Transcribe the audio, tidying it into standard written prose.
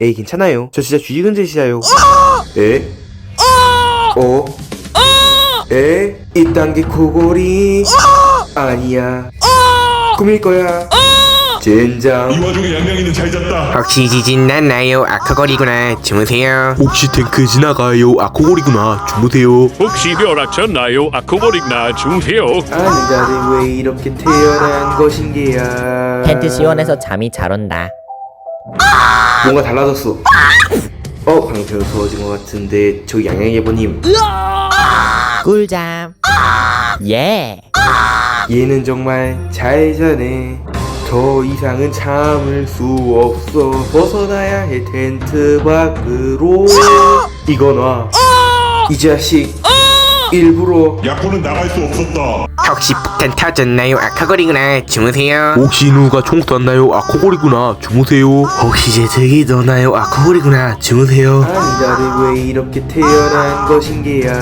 에이 괜찮아요. 저 진짜 쥐근제시야요. 에? 에? 이딴 게 코골이 아니야. 꿈일 거야. 젠장. 이 와중에 양양이는 잘 잤다. 혹시 지진 났나요? 아크거리구나. 주무세요. 혹시 탱크 지나가요? 코골이구나. 주무세요. 혹시 벼락쳤나요? 아쿠버릭나 주무세요. 아니다들 왜 이렇게 태어난 것인게야. 텐트 시원해서 잠이 잘 온다. 뭔가 달라졌어. 방패로 더워진 것 같은데 저 양양예보님 꿀잠. 예. 얘는 정말 잘 자네. 더 이상은 참을 수 없어. 벗어나야 해 텐트 밖으로. 이거 놔. 이 자식 일부러. 야코는 나갈 수 없었다. 혹시 폭탄 터졌나요? 아크거리구나. 주무세요. 혹시 누가 총 쐈나요? 코골이구나. 주무세요. 혹시 제트기 떠나요? 코골이구나. 주무세요. 아니다들 왜 이렇게 태어난 것인게야.